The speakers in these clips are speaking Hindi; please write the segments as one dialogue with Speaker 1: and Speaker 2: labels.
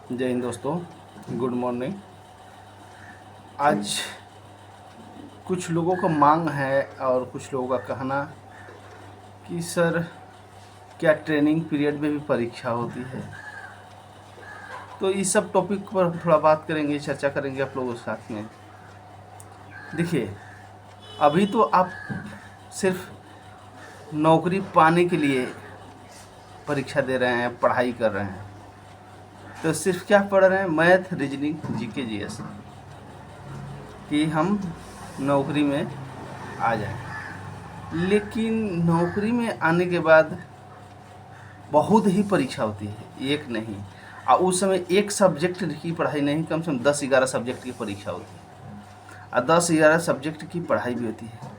Speaker 1: जय हिंद दोस्तों, गुड मॉर्निंग। आज कुछ लोगों का मांग है और कुछ लोगों का कहना कि सर क्या ट्रेनिंग पीरियड में भी परीक्षा होती है। तो इस सब टॉपिक पर थोड़ा बात करेंगे, चर्चा करेंगे आप लोगों के साथ में। देखिए, अभी तो आप सिर्फ नौकरी पाने के लिए परीक्षा दे रहे हैं, पढ़ाई कर रहे हैं। तो सिर्फ क्या पढ़ रहे हैं? मैथ, रीजनिंग, जीके, जीएस, कि हम नौकरी में आ जाएं। लेकिन नौकरी में आने के बाद बहुत ही परीक्षा होती है, एक नहीं। और उस समय एक सब्जेक्ट की पढ़ाई नहीं, कम से कम 10-11 सब्जेक्ट की परीक्षा होती है और 10-11 सब्जेक्ट की पढ़ाई भी होती है।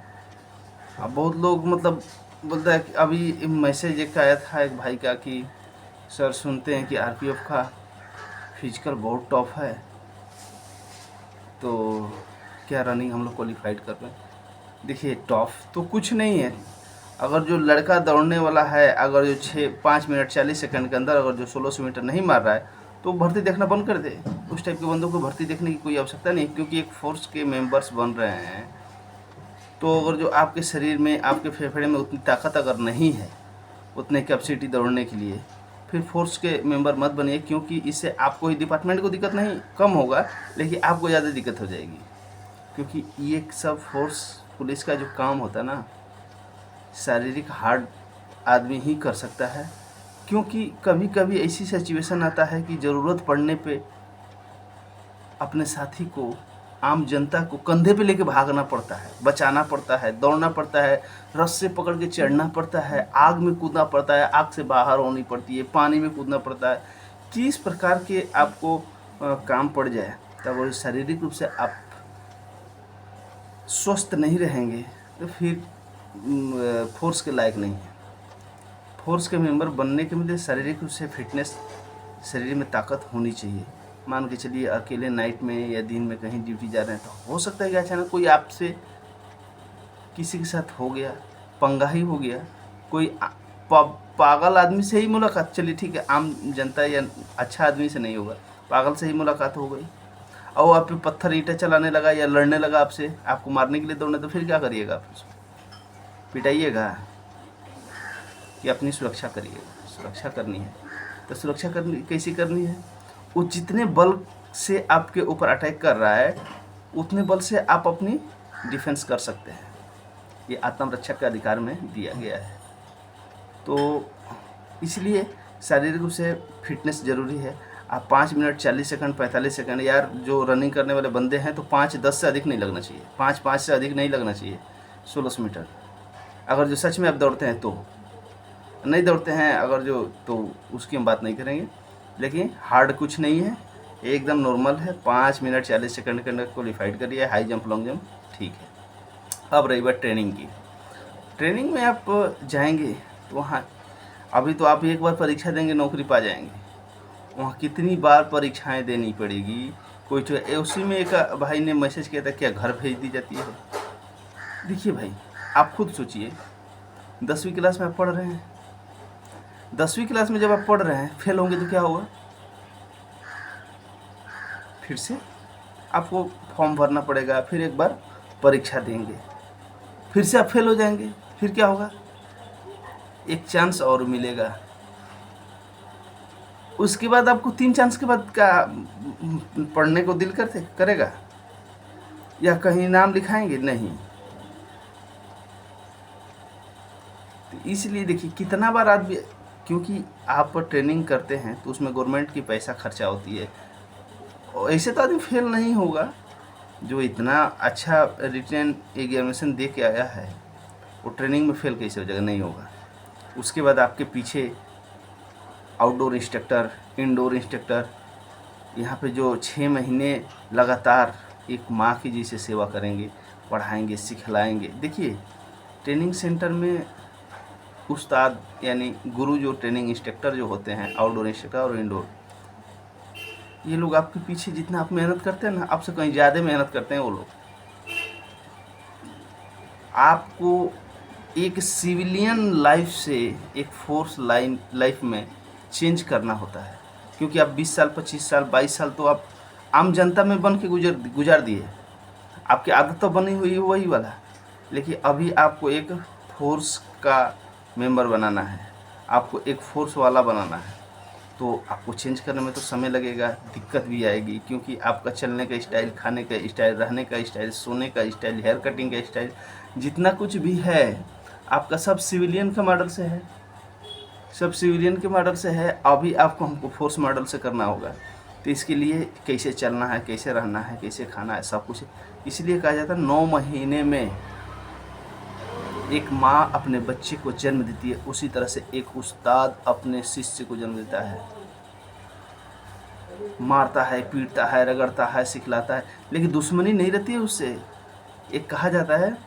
Speaker 1: अब बहुत लोग मतलब बोलता है कि अभी मैसेज एक आया था एक भाई का कि सर सुनते हैं कि आरपीएफ का फिजिकल बहुत टफ है, तो क्या रनिंग हम लोग क्वालिफाइड कर पाए? देखिए, टफ तो कुछ नहीं है। अगर जो लड़का दौड़ने वाला है, अगर जो 5 मिनट 40 सेकंड के अंदर अगर जो 1600 मीटर नहीं मार रहा है तो भर्ती देखना बंद कर दे। उस टाइप के बंदों को भर्ती देखने की कोई आवश्यकता नहीं, क्योंकि एक फोर्स के मेंबर्स बन रहे हैं। तो अगर जो आपके शरीर में, आपके फेफड़े में उतनी ताकत अगर नहीं है, उतने कैपेसिटी दौड़ने के लिए, फिर फोर्स के मेंबर मत बनिए, क्योंकि इससे आपको ही, डिपार्टमेंट को दिक्कत नहीं कम होगा, लेकिन आपको ज़्यादा दिक्कत हो जाएगी। क्योंकि ये सब फोर्स पुलिस का जो काम होता है ना, शारीरिक हार्ड आदमी ही कर सकता है। क्योंकि कभी कभी ऐसी सिचुएशन आता है कि ज़रूरत पड़ने पे अपने साथी को, आम जनता को कंधे पे लेके भागना पड़ता है, बचाना पड़ता है, दौड़ना पड़ता है, रस्से पकड़ के चढ़ना पड़ता है, आग में कूदना पड़ता है, आग से बाहर होनी पड़ती है, पानी में कूदना पड़ता है। किस प्रकार के आपको काम पड़ जाए, तब वो शारीरिक रूप से आप स्वस्थ नहीं रहेंगे तो फिर फोर्स के लायक नहीं है। फोर्स के मेंबर बनने के लिए शारीरिक रूप से फिटनेस, शरीर में ताकत होनी चाहिए। मान के चलिए अकेले नाइट में या दिन में कहीं ड्यूटी जा रहे हैं, तो हो सकता है कि अचानक कोई आपसे किसी के साथ हो गया, पंगा ही हो गया, कोई पागल आदमी से ही मुलाकात, चलिए ठीक है, आम जनता या अच्छा आदमी से नहीं होगा, पागल से ही मुलाकात हो गई और आप पे पत्थर ईंटें चलाने लगा या लड़ने लगा आपसे, आपको मारने के लिए दौड़ने, तो फिर क्या करिएगा? आप उसको पिटाइएगा कि अपनी सुरक्षा करिएगा? सुरक्षा करनी है तो सुरक्षा करनी कैसी करनी है? वो जितने बल से आपके ऊपर अटैक कर रहा है, उतने बल से आप अपनी डिफेंस कर सकते हैं। ये आत्मरक्षा के अधिकार में दिया गया है। तो इसलिए शारीरिक रूप से फिटनेस ज़रूरी है। आप 5 मिनट 40 सेकंड 45 सेकंड, यार जो रनिंग करने वाले बंदे हैं तो 5-10 से अधिक नहीं लगना चाहिए, 5-5 से अधिक नहीं लगना चाहिए 1600 मीटर। अगर जो सच में आप दौड़ते हैं तो, नहीं दौड़ते हैं अगर जो, तो उसकी हम बात नहीं करेंगे। लेकिन हार्ड कुछ नहीं है, एकदम नॉर्मल है। 5 मिनट 40 सेकंड के अंदर क्वालिफाइड करिए, हाई जंप, लॉन्ग जंप, ठीक है। अब रही बात ट्रेनिंग की। ट्रेनिंग में आप जाएंगे तो वहाँ, अभी तो आप एक बार परीक्षा देंगे नौकरी पा जाएंगे, वहाँ कितनी बार परीक्षाएं देनी पड़ेगी। कोई तो उसी में एक भाई ने मैसेज किया था, क्या घर भेज दी जाती है? देखिए भाई, आप खुद सोचिए, 10वीं क्लास में आप पढ़ रहे हैं, 10वीं क्लास में जब आप पढ़ रहे हैं, फेल होंगे तो क्या होगा? फिर से आपको फॉर्म भरना पड़ेगा, फिर एक बार परीक्षा देंगे, फिर से आप फेल हो जाएंगे, फिर क्या होगा? एक चांस और मिलेगा। उसके बाद आपको 3 चांस के बाद क्या पढ़ने को दिल करेगा या कहीं नाम लिखाएंगे? नहीं। तो इसलिए देखिए, कितना बार आदमी, क्योंकि आप ट्रेनिंग करते हैं तो उसमें गवर्नमेंट की पैसा खर्चा होती है, और ऐसे तो आदमी फेल नहीं होगा। जो इतना अच्छा रिटन एग्जामिनेशन दे के आया है, वो ट्रेनिंग में फेल कैसे हो जाएगा? नहीं होगा। उसके बाद आपके पीछे आउटडोर इंस्ट्रक्टर, इंडोर इंस्ट्रक्टर, यहाँ पे जो 6 महीने लगातार एक माँ की जैसे सेवा करेंगे, पढ़ाएंगे, सिखलाएंगे। देखिए, ट्रेनिंग सेंटर में उस्ताद यानी गुरु, जो ट्रेनिंग इंस्ट्रक्टर जो होते हैं, आउटडोर इंस्ट्रक्टर और इंडोर, ये लोग आपके पीछे जितना आप मेहनत करते हैं ना, आपसे कहीं ज़्यादा मेहनत करते हैं वो लोग। आपको एक सिविलियन लाइफ से एक फोर्स लाइफ में चेंज करना होता है। क्योंकि आप 20 साल 25 साल 22 साल तो आप आम जनता में बन के गुजार दिए। आपकी आदत तो बनी हुई है वही वाला, लेकिन अभी आपको एक फोर्स का मेंबर बनाना है, आपको एक फोर्स वाला बनाना है। तो आपको चेंज करने में तो समय लगेगा, दिक्कत भी आएगी, क्योंकि आपका चलने का स्टाइल, खाने का स्टाइल, रहने का स्टाइल, सोने का स्टाइल, हेयर कटिंग का स्टाइल, जितना कुछ भी है आपका सब सिविलियन का मॉडल से है, सब सिविलियन के मॉडल से है। अभी आपको हमको फोर्स मॉडल से करना होगा। तो इसके लिए कैसे चलना है, कैसे रहना है, कैसे खाना है, सब कुछ। इसलिए कहा जाता है 9 महीने में एक माँ अपने बच्चे को जन्म देती है, उसी तरह से एक उस्ताद अपने शिष्य को जन्म देता है। मारता है, पीटता है, रगड़ता है, सिखलाता है, लेकिन दुश्मनी नहीं रहती है उससे। एक कहा जाता है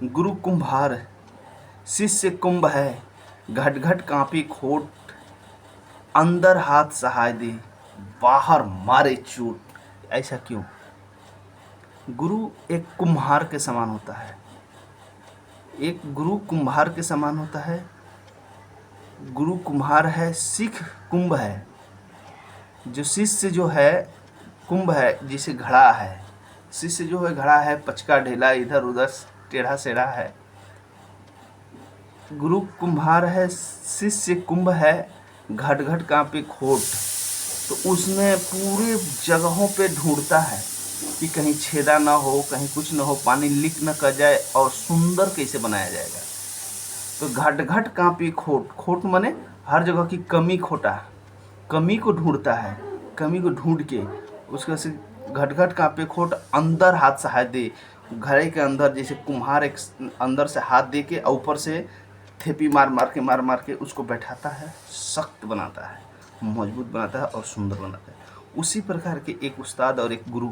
Speaker 1: गुरु कुंभार शिष्य कुंभ है, घट घट कांपी खोट, अंदर हाथ सहाय दे, बाहर मारे चोट। ऐसा क्यों? गुरु एक कुम्हार के समान होता है, एक गुरु कुम्हार के समान होता है। गुरु कुम्हार है, सिख कुंभ है, जो शिष्य जो है कुंभ है, जिसे घड़ा है। शिष्य जो है घड़ा है, पचका ढेला, इधर उधर टेढ़ा सेढ़ा है। गुरु कुम्हार है, शिष्य कुंभ है, घट घट कांपे खोट। तो उसमें पूरे जगहों पे ढूंढता है कि कहीं छेदा ना हो, कहीं कुछ ना हो, पानी लीक न कर जाए, और सुंदर कैसे बनाया जाएगा। तो घट घट कांपी खोट, खोट माने हर जगह की कमी खोटा, कमी को ढूंढता है, कमी को ढूंढ के उसका से घट घट कांपे खोट, अंदर हाथ सहाय दे। घड़े के अंदर जैसे कुम्हार एक अंदर से हाथ दे के ऊपर से थेपी मार मार के उसको बैठाता है, सख्त बनाता है, मजबूत बनाता है और सुंदर बनाता है। उसी प्रकार के एक उस्ताद और एक गुरु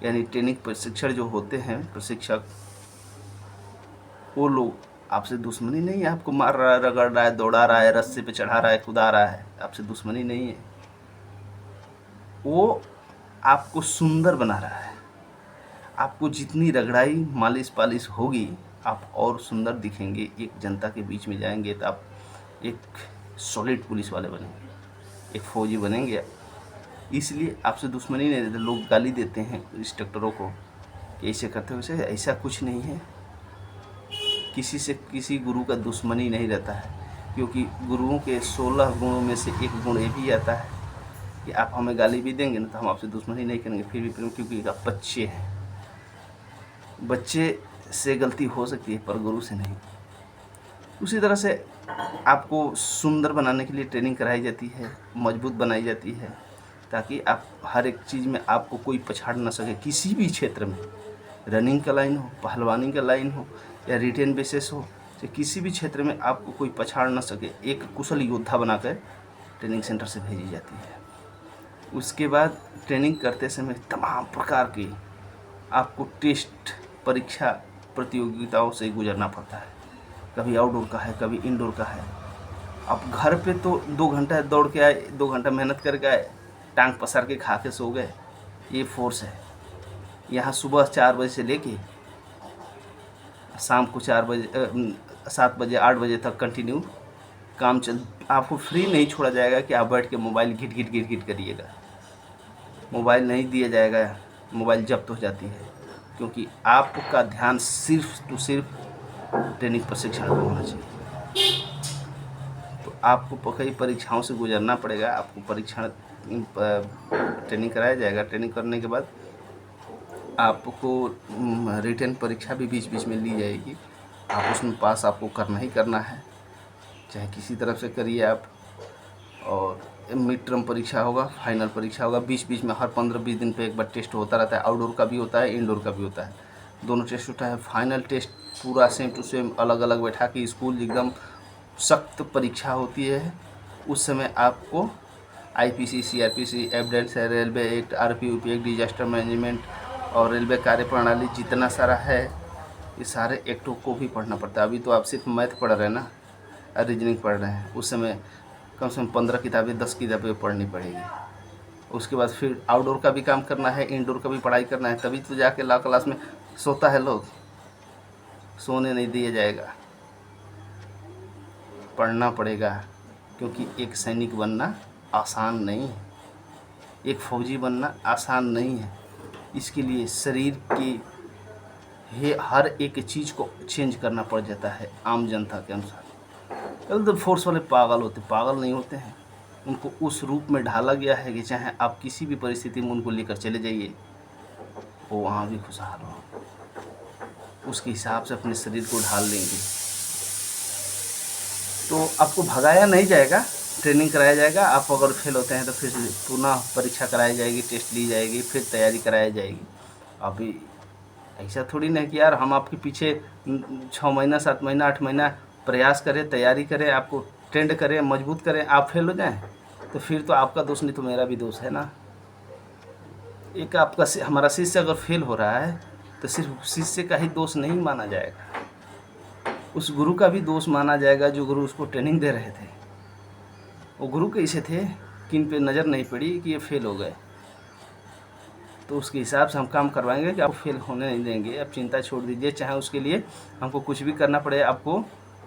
Speaker 1: यानी ट्रेनिंग प्रशिक्षण जो होते हैं, प्रशिक्षक, वो लोग आपसे दुश्मनी नहीं है, आपको मार रहा है, रगड़ रहा है, दौड़ा रहा है, रस्से पे चढ़ा रहा है, कूदा रहा है, आपसे दुश्मनी नहीं है। वो आपको सुंदर बना रहा है। आपको जितनी रगड़ाई मालिश पालिश होगी, आप और सुंदर दिखेंगे। एक जनता के बीच में जाएंगे तो आप एक सॉलिड पुलिस वाले बनेंगे, एक फौजी बनेंगे। इसलिए आपसे दुश्मनी नहीं देते। लोग गाली देते हैं इंस्ट्रक्टरों को कि ऐसे करते हो, वैसे ऐसा कुछ नहीं है। किसी से किसी गुरु का दुश्मनी नहीं रहता है, क्योंकि गुरुओं के 16 गुणों में से एक गुण ये भी आता है कि आप हमें गाली भी देंगे ना तो हम आपसे दुश्मनी नहीं करेंगे, फिर भी करेंगे, क्योंकि आप बच्चे हैं। बच्चे से गलती हो सकती है पर गुरु से नहीं। उसी तरह से आपको सुंदर बनाने के लिए ट्रेनिंग कराई जाती है, मजबूत बनाई जाती है, ताकि आप हर एक चीज़ में आपको कोई पछाड़ ना सके। किसी भी क्षेत्र में, रनिंग का लाइन हो, पहलवानी का लाइन हो, या रिटेन बेसिस हो, तो किसी भी क्षेत्र में आपको कोई पछाड़ ना सके, एक कुशल योद्धा बनाकर ट्रेनिंग सेंटर से भेजी जाती है। उसके बाद ट्रेनिंग करते समय तमाम प्रकार की आपको टेस्ट, परीक्षा, प्रतियोगिताओं से गुजरना पड़ता है। कभी आउटडोर का है, कभी इंडोर का है। अब घर पे तो 2 घंटा दौड़ के आए, 2 घंटा मेहनत करके आए, टांग पसार के खा के सो गए, ये फोर्स है। यहाँ सुबह 4 बजे से लेके शाम को 7 बजे 8 बजे तक कंटिन्यू काम आपको फ्री नहीं छोड़ा जाएगा कि आप बैठ के मोबाइल घिट घिट करिएगा। मोबाइल नहीं दिया जाएगा, मोबाइल जब्त हो जाती है, क्योंकि आपका ध्यान सिर्फ तो सिर्फ ट्रेनिंग प्रशिक्षण पर होना चाहिए। तो आपको कई परीक्षाओं से गुजरना पड़ेगा। आपको परीक्षण ट्रेनिंग कराया जाएगा। ट्रेनिंग करने के बाद आपको रिटन परीक्षा भी बीच बीच में ली जाएगी। आप उसमें पास आपको करना ही करना है, चाहे किसी तरफ से करिए आप। और मिड टर्म परीक्षा होगा, फाइनल परीक्षा होगा। बीच बीच में हर 15-20 दिन पे एक बार टेस्ट होता रहता है। आउटडोर का भी होता है, इंडोर का भी होता है, दोनों टेस्ट होता है। फाइनल टेस्ट पूरा सेम टू सेम अलग अलग बैठा के स्कूल एकदम सख्त परीक्षा होती है। उस समय आपको IPC, CRPC, evidence, railway act, RP, UP act, disaster management और रेलवे कार्य प्रणाली, जितना सारा है ये सारे एक्टों को भी पढ़ना पड़ता है। अभी तो आप सिर्फ मैथ पढ़ रहे हैं ना, रीजनिंग पढ़ रहे हैं। उस समय कम से कम 15 किताबें, 10 किताबें पढ़नी पड़ेगी। उसके बाद फिर आउटडोर का भी काम करना है, इंडोर का भी पढ़ाई करना है, तभी तो जाके लॉ क्लास में सोता है लोग। सोने नहीं दिया जाएगा, पढ़ना पड़ेगा, क्योंकि एक सैनिक बनना आसान नहीं है, एक फौजी बनना आसान नहीं है। इसके लिए शरीर की हर एक चीज़ को चेंज करना पड़ जाता है आम जनता के अनुसार। कल तो फोर्स वाले पागल होते, पागल नहीं होते हैं, उनको उस रूप में ढाला गया है कि चाहे आप किसी भी परिस्थिति में उनको लेकर चले जाइए, वो वहाँ भी खुशहाल हो, उसके हिसाब से अपने शरीर को ढाल लेंगे। तो आपको भगाया नहीं जाएगा, ट्रेनिंग कराया जाएगा। आप अगर फेल होते हैं तो फिर पुनः परीक्षा कराई जाएगी, टेस्ट ली जाएगी, फिर तैयारी कराई जाएगी। अभी ऐसा थोड़ी ना कि यार हम आपके पीछे 6 महीना 7 महीना 8 महीना प्रयास करें, तैयारी करें, आपको ट्रेंड करें, मजबूत करें, आप फेल हो जाएं तो फिर तो आपका दोष नहीं तो मेरा भी दोष है ना। एक आपका हमारा शिष्य अगर फेल हो रहा है तो सिर्फ शिष्य का ही दोष नहीं माना जाएगा, उस गुरु का भी दोष माना जाएगा जो गुरु उसको ट्रेनिंग दे रहे थे। वो गुरु कैसे थे कि इन पे नज़र नहीं पड़ी कि ये फेल हो गए, तो उसके हिसाब से हम काम करवाएंगे कि आपको फेल होने नहीं देंगे। अब चिंता छोड़ दीजिए, चाहे उसके लिए हमको कुछ भी करना पड़े, आपको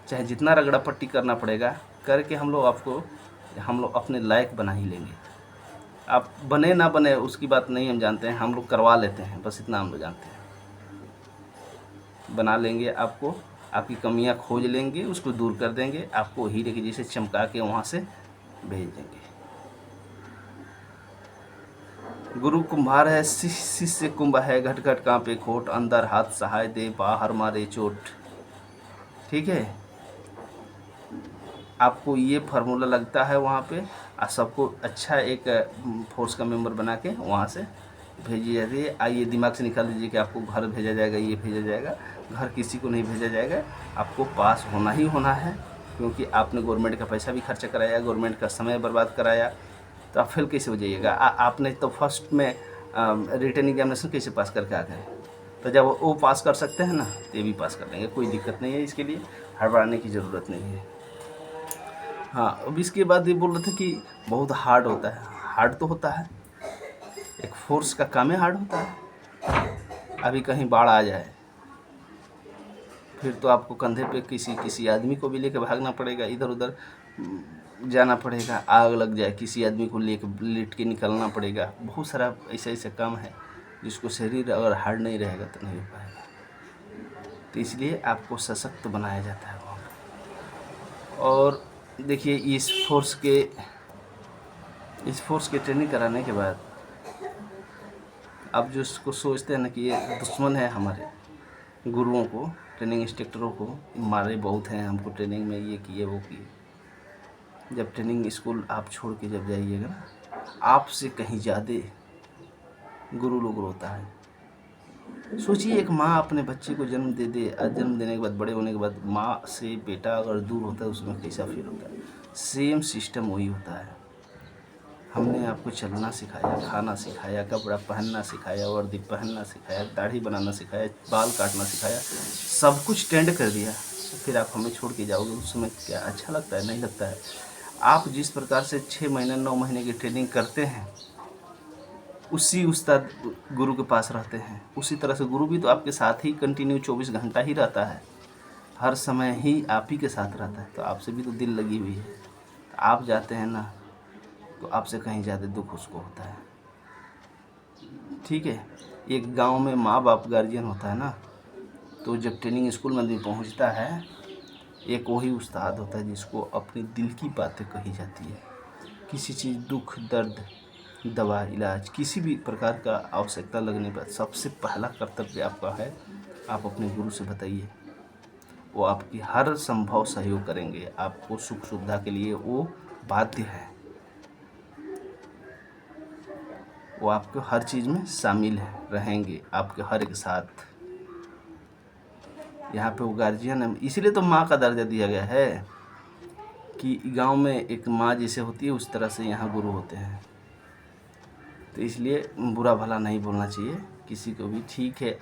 Speaker 1: चाहे जितना रगड़ा पट्टी करना पड़ेगा करके हम लोग अपने लायक बना ही लेंगे। आप बने ना बने उसकी बात नहीं हम जानते हैं, हम लोग करवा लेते हैं, बस इतना हम लोग जानते हैं। बना लेंगे आपको, आपकी कमियां खोज लेंगे, उसको दूर कर देंगे, आपको हीरे के जैसे चमका के वहाँ से भेज देंगे। गुरु कुम्हार है, शिष्य कुंभ है, घट घट कांपे खोट, अंदर हाथ सहाय दे, बाहर मारे चोट। ठीक है, आपको ये फार्मूला लगता है वहाँ पे, सबको अच्छा एक फोर्स का मेंबर बना के वहाँ से भेजी जाती है। आइए दिमाग से निकाल दीजिए कि आपको घर भेजा जाएगा, ये भेजा जाएगा, घर किसी को नहीं भेजा जाएगा। आपको पास होना ही होना है, क्योंकि आपने गवर्नमेंट का पैसा भी खर्चा कराया, गवर्नमेंट का समय बर्बाद कराया, तो आप फेल कैसे हो जाइएगा। आपने तो फर्स्ट में रिटन एग्जामिनेशन कैसे पास करके आ गए, तो जब वो पास कर सकते हैं ना तो ये भी पास कर लेंगे, कोई दिक्कत नहीं है, इसके लिए हड़बड़ाने की ज़रूरत नहीं है। हाँ, अब इसके बाद ये बोल रहे थे कि बहुत हार्ड होता है। हार्ड तो होता है, एक फोर्स का काम है, हार्ड होता है। अभी कहीं बाढ़ आ जाए फिर तो आपको कंधे पे किसी आदमी को भी लेकर भागना पड़ेगा, इधर उधर जाना पड़ेगा। आग लग जाए किसी आदमी को लेकर लेट के निकलना पड़ेगा। बहुत सारा ऐसा काम है जिसको शरीर अगर हार्ड नहीं रहेगा तो नहीं हो पाएगा। तो इसलिए आपको सशक्त बनाया जाता है वहाँ पर। और देखिए इस फोर्स के ट्रेनिंग कराने के बाद अब जो इसको सोचते हैं ना कि ये दुश्मन है हमारे, गुरुओं को, ट्रेनिंग इंस्ट्रक्टरों को मारे बहुत हैं, हमको ट्रेनिंग में ये किए वो किए। जब ट्रेनिंग स्कूल आप छोड़ के जब जाइएगा ना, आपसे कहीं ज़्यादा गुरु लोग रोता है। सोचिए एक माँ अपने बच्चे को जन्म दे जन्म देने के बाद, बड़े होने के बाद माँ से बेटा अगर दूर होता है उसमें कैसा फील होता है। सेम सिस्टम वही होता है। हमने आपको चलना सिखाया, खाना सिखाया, कपड़ा पहनना सिखाया, वर्दी पहनना सिखाया, दाढ़ी बनाना सिखाया, बाल काटना सिखाया, सब कुछ ट्रेंड कर दिया, फिर आप हमें छोड़ के जाओगे। उस समय क्या अच्छा लगता है? नहीं लगता है। आप जिस प्रकार से 6 महीने 9 महीने की ट्रेनिंग करते हैं, उसी उस्ताद गुरु के पास रहते हैं, उसी तरह से गुरु भी तो आपके साथ ही कंटिन्यू 24 घंटा ही रहता है, हर समय ही आप ही के साथ रहता है, तो आपसे भी तो दिल लगी हुई है। आप जाते हैं ना तो आपसे कहीं ज़्यादा दुख उसको होता है। ठीक है, एक गांव में माँ बाप गार्जियन होता है ना, तो जब ट्रेनिंग स्कूल में आदमी पहुँचता है, एक वही उस्ताद होता है जिसको अपनी दिल की बातें कही जाती है। किसी चीज़, दुख दर्द, दवा, इलाज, किसी भी प्रकार का आवश्यकता लगने पर सबसे पहला कर्तव्य आपका है, आप अपने गुरु से बताइए। वो आपकी हर संभव सहयोग करेंगे, आपको सुख सुविधा के लिए वो बाध्य है, वो आपको हर चीज़ में शामिल रहेंगे, आपके हर एक साथ। यहाँ पे वो गार्जियन है, इसीलिए तो माँ का दर्जा दिया गया है कि गांव में एक माँ जैसे होती है उस तरह से यहाँ गुरु होते हैं। तो इसलिए बुरा भला नहीं बोलना चाहिए किसी को भी। ठीक है,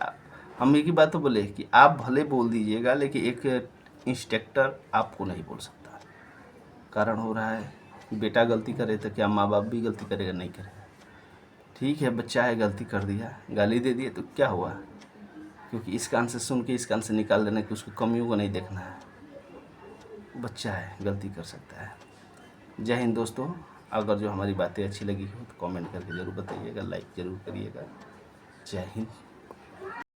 Speaker 1: हम एक ही बात तो बोले कि आप भले बोल दीजिएगा, लेकिन एक इंस्ट्रक्टर आपको नहीं बोल सकता। कारण हो रहा है बेटा गलती करे तो क्या माँ बाप भी गलती करेगा? नहीं करेगा। ठीक है, बच्चा है, गलती कर दिया, गाली दे दिए तो क्या हुआ, क्योंकि इस कान से सुन के इस कान से निकाल देना कि उसको कमियों को नहीं देखना है। बच्चा है, गलती कर सकता है। जय हिंद दोस्तों। अगर जो हमारी बातें अच्छी लगी हो तो कमेंट करके ज़रूर बताइएगा, लाइक ज़रूर करिएगा। जय हिंद।